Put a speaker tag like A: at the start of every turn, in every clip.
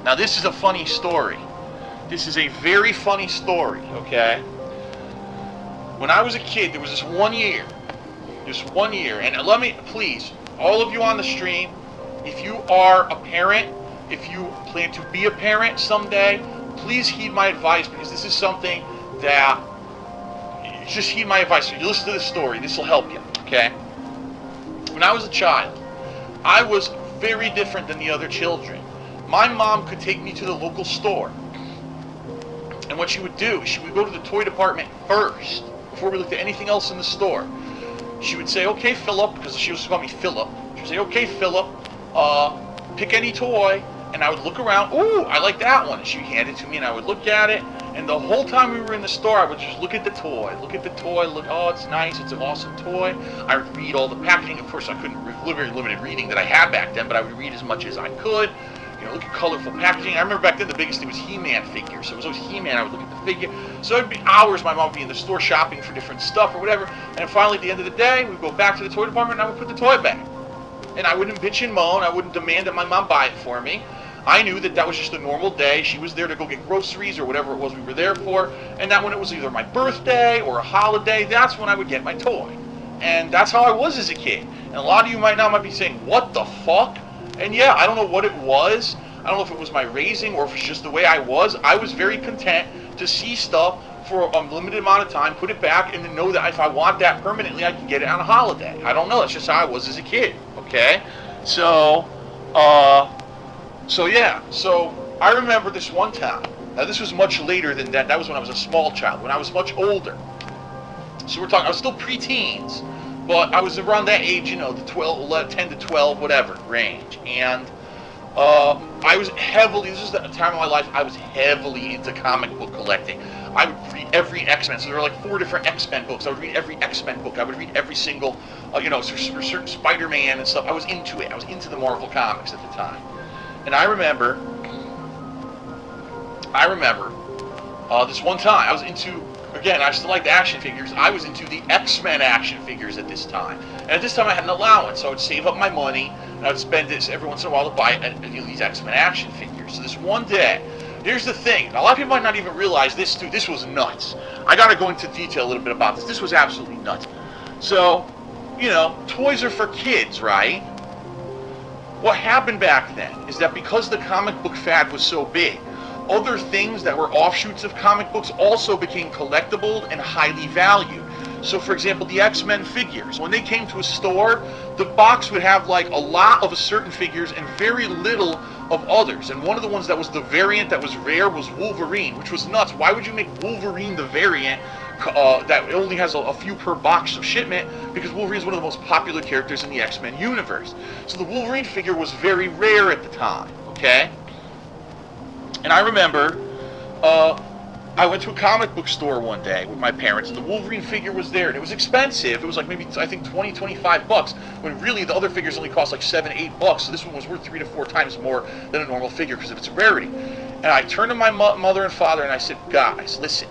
A: Now this is a funny story. This is a very funny story, okay? When I was a kid, there was this one year, and let me, please, all of you on the stream, if you are a parent, if you plan to be a parent someday, please heed my advice, because this is something that, just heed my advice. So you listen to this story, this will help you, okay? When I was a child, I was very different than the other children. My mom could take me to the local store, and what she would do is she would go to the toy department first, before we looked at anything else in the store. She would say, okay, Philip, because she used to call me Philip. She would say, okay, Philip, pick any toy, and I would look around, ooh, I like that one, and she would hand it to me, and I would look at it, and the whole time we were in the store, I would just look at the toy, oh, it's nice, it's an awesome toy. I would read all the packaging. Of course, I couldn't, very limited reading that I had back then, but I would read as much as I could. You know, look at colorful packaging. I remember back then the biggest thing was He-Man figures. So it was always He-Man. I would look at the figure. So it'd be hours my mom would be in the store shopping for different stuff or whatever. And finally, at the end of the day, we'd go back to the toy department and I would put the toy back. And I wouldn't bitch and moan. I wouldn't demand that my mom buy it for me. I knew that that was just a normal day. She was there to go get groceries or whatever it was we were there for. And that when it was either my birthday or a holiday, that's when I would get my toy. And that's how I was as a kid. And a lot of you might be saying, what the fuck? And yeah, I don't know what it was. I don't know if it was my raising or if it's just the way I was. I was very content to see stuff for a limited amount of time, put it back, and then know that if I want that permanently, I can get it on a holiday. I don't know. That's just how I was as a kid. Okay? So yeah. So I remember this one time. Now, this was much later than that. That was when I was a small child. When I was much older. So we're talking, I was still preteens, but I was around that age, you know, the 10 to 12, whatever range. And I was heavily, this is the time of my life, I was heavily into comic book collecting. I would read every X-Men, so there were like 4 different X-Men books. I would read every X-Men book. I would read every single, certain Spider-Man and stuff. I was into it. I was into the Marvel comics at the time. And I remember this one time, I was into, again, I still like the action figures. I was into the X-Men action figures at this time. And at this time I had an allowance, so I would save up my money, and I would spend this every once in a while to buy these X-Men action figures. So this one day, here's the thing. A lot of people might not even realize this, too. This was nuts. I got to go into detail a little bit about this. This was absolutely nuts. So, you know, toys are for kids, right? What happened back then is that because the comic book fad was so big, other things that were offshoots of comic books also became collectible and highly valued. So, for example, the X-Men figures. When they came to a store, the box would have like a lot of certain figures and very little of others. And one of the ones that was the variant that was rare was Wolverine, which was nuts. Why would you make Wolverine the variant that only has a few per box of shipment? Because Wolverine is one of the most popular characters in the X-Men universe. So the Wolverine figure was very rare at the time, okay? And I remember, I went to a comic book store one day with my parents, and the Wolverine figure was there, and it was expensive. It was like maybe, I think, $20-25, when really the other figures only cost like $7-8, so this one was worth 3 to 4 times more than a normal figure because of its rarity. And I turned to my mother and father, and I said, guys, listen,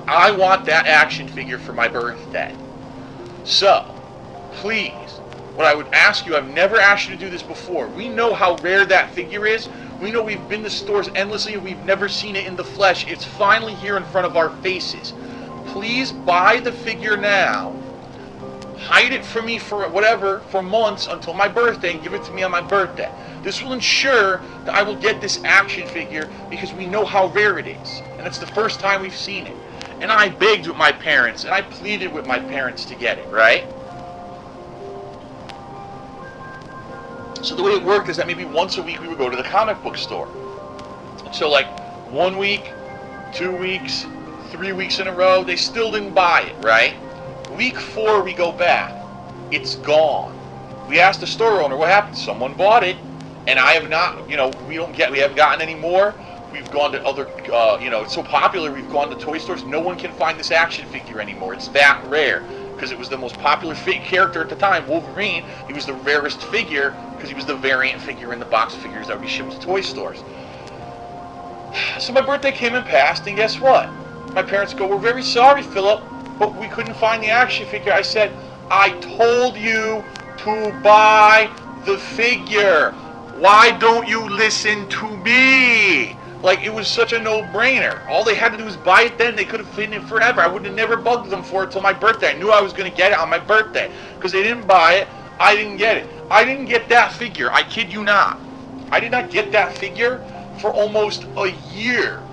A: I want that action figure for my birthday. So, please, what I would ask you, I've never asked you to do this before. We know how rare that figure is. We know we've been to stores endlessly and we've never seen it in the flesh. It's finally here in front of our faces. Please buy the figure now. Hide it from me for for months until my birthday, and give it to me on my birthday. This will ensure that I will get this action figure because we know how rare it is. And it's the first time we've seen it. And I begged with my parents, and I pleaded with my parents to get it, right? So the way it worked is that maybe once a week we would go to the comic book store. And so like 1 week, 2 weeks, 3 weeks in a row, they still didn't buy it, right? Week 4, we go back. It's gone. We asked the store owner what happened. Someone bought it, and I have not. You know, we haven't gotten any more. We've gone to other. You know, it's so popular. We've gone to toy stores. No one can find this action figure anymore. It's that rare because it was the most popular character at the time. Wolverine. He was the rarest figure because he was the variant figure in the box of figures that would be shipped to toy stores. So my birthday came and passed, and guess what? My parents go, "We're very sorry, Philip, but we couldn't find the action figure." I said, "I told you to buy the figure. Why don't you listen to me?" Like, it was such a no-brainer. All they had to do was buy it then. They could have hidden it forever. I would have never bugged them for it till my birthday. I knew I was going to get it on my birthday. Because they didn't buy it, I didn't get it. I didn't get that figure. I kid you not. I did not get that figure for almost a year.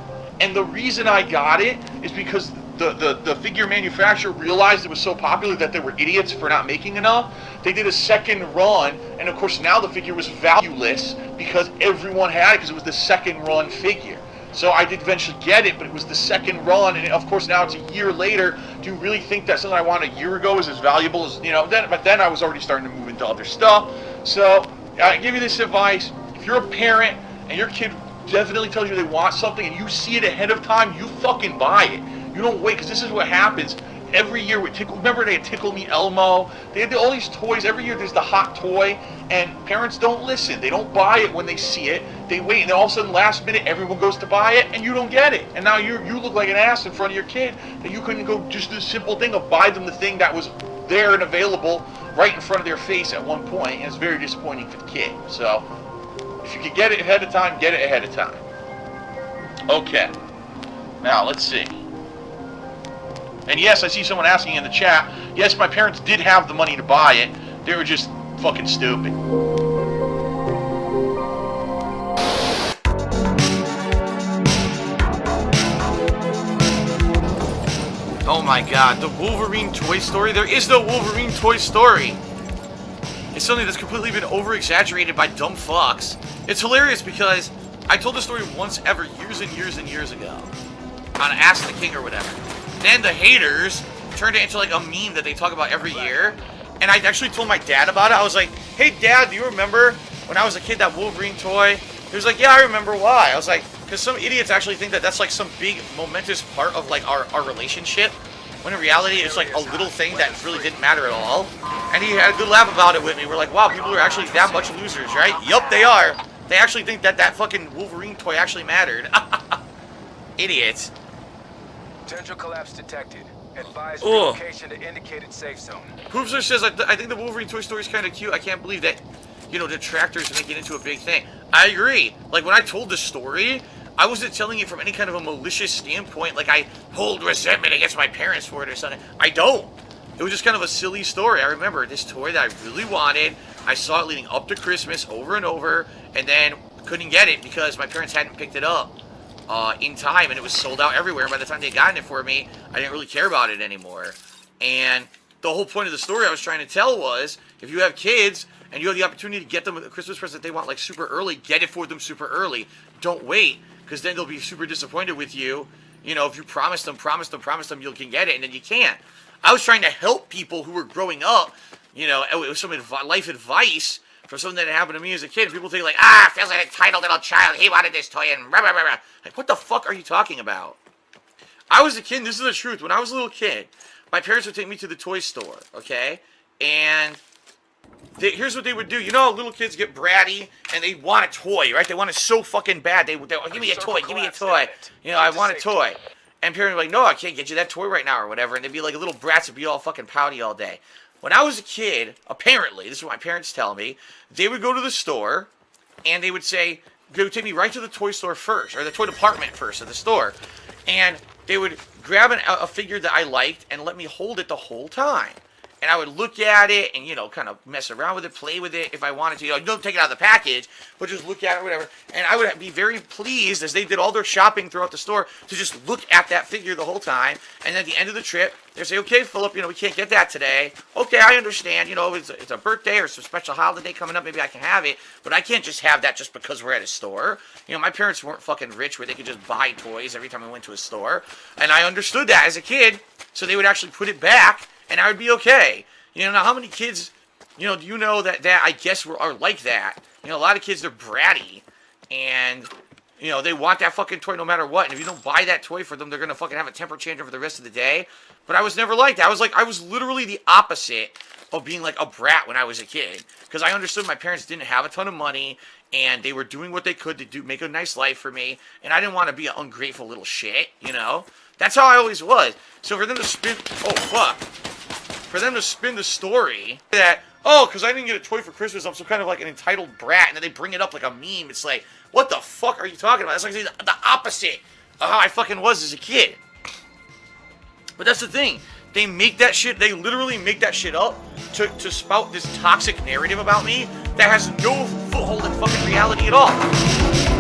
A: And the reason I got it is because the figure manufacturer realized it was so popular that they were idiots for not making enough. They did a second run, and of course now the figure was valueless because everyone had it because it was the second run figure. So I did eventually get it, but it was the second run, and of course now it's a year later. Do you really think that something I wanted a year ago is as valuable as, you know, but then I was already starting to move into other stuff. So I give you this advice. If you're a parent and your kid definitely tells you they want something and you see it ahead of time, you fucking buy it. You don't wait, because this is what happens every year with Tickle. Remember they had Tickle Me Elmo? They had all these toys. Every year there's the hot toy, and parents don't listen. They don't buy it when they see it. They wait, and then all of a sudden, last minute, everyone goes to buy it, and you don't get it. And now you look like an ass in front of your kid that you couldn't go just the simple thing of buy them the thing that was there and available right in front of their face at one point, and it's very disappointing for the kid. So if you could get it ahead of time, get it ahead of time. Okay. Now, let's see. And yes, I see someone asking in the chat, yes, my parents did have the money to buy it. They were just fucking stupid. Oh my god, the Wolverine Toy Story? There is no Wolverine Toy Story. It's something that's completely been over-exaggerated by dumb fucks. It's hilarious because I told the story once ever years and years and years ago on Ask the King or whatever. Then the haters turned it into like a meme that they talk about every year. And I actually told my dad about it. I was like, "Hey Dad, do you remember when I was a kid that Wolverine toy?" He was like, "Yeah, I remember." Why? I was like, because some idiots actually think that that's like some big momentous part of like our relationship. When in reality, it's like a little thing that really didn't matter at all. And he had a good laugh about it with me. We're like, wow, people are actually that much losers, right? Yup, they are. They actually think that that fucking Wolverine toy actually mattered. Idiots.
B: Potential collapse detected. Advise relocation to indicated safe zone.
A: Proofser says, I think the Wolverine Toy Story is kind of cute. I can't believe that, you know, detractors make it into a big thing. I agree. Like, when I told the story, I wasn't telling it from any kind of a malicious standpoint, like I hold resentment against my parents for it or something. I don't. It was just kind of a silly story. I remember this toy that I really wanted. I saw it leading up to Christmas over and over, and then couldn't get it because my parents hadn't picked it up in time, and it was sold out everywhere. By the time they gotten it for me, I didn't really care about it anymore. And the whole point of the story I was trying to tell was, if you have kids and you have the opportunity to get them a Christmas present they want like super early, get it for them super early. Don't wait, because then they'll be super disappointed with you. You know, if you promise them, you can get it, and then you can't. I was trying to help people who were growing up, you know, with some life advice for something that happened to me as a kid. People think like, feels like a entitled little child. He wanted this toy and rah, rah, rah, rah. Like, what the fuck are you talking about? I was a kid. This is the truth. When I was a little kid, my parents would take me to the toy store, okay? And here's what they would do. You know how little kids get bratty and they want a toy, right? They want it so fucking bad. They give me a toy, give me a toy. You know, I want a toy. And parents were like, no, I can't get you that toy right now or whatever. And they'd be like little brats and be all fucking pouty all day. When I was a kid, apparently, this is what my parents tell me, they would go to the store and they would say, they would take me right to the toy store first, or the toy department first of the store. And they would grab a figure that I liked and let me hold it the whole time. And I would look at it and, you know, kind of mess around with it, play with it if I wanted to. You know, don't take it out of the package, but just look at it or whatever. And I would be very pleased as they did all their shopping throughout the store to just look at that figure the whole time. And at the end of the trip, they'd say, okay, Philip, you know, we can't get that today. Okay, I understand. You know, it's a birthday or some special holiday coming up. Maybe I can have it. But I can't just have that just because we're at a store. You know, my parents weren't fucking rich where they could just buy toys every time we went to a store. And I understood that as a kid. So they would actually put it back and I would be okay. You know, now how many kids, you know, do you know that I guess are like that? You know, a lot of kids, they're bratty, and, you know, they want that fucking toy no matter what, and if you don't buy that toy for them, they're gonna fucking have a temper tantrum for the rest of the day. But I was never like that. I was literally the opposite of being like a brat when I was a kid, because I understood my parents didn't have a ton of money, and they were doing what they could to make a nice life for me, and I didn't want to be an ungrateful little shit, you know? That's how I always was. So for them to spin, oh fuck, for them to spin the story that, oh, because I didn't get a toy for Christmas, I'm some kind of like an entitled brat, and then they bring it up like a meme. It's like, what the fuck are you talking about? That's like the opposite of how I fucking was as a kid. But that's the thing. They make that shit, they literally make that shit up to spout this toxic narrative about me that has no foothold in fucking reality at all.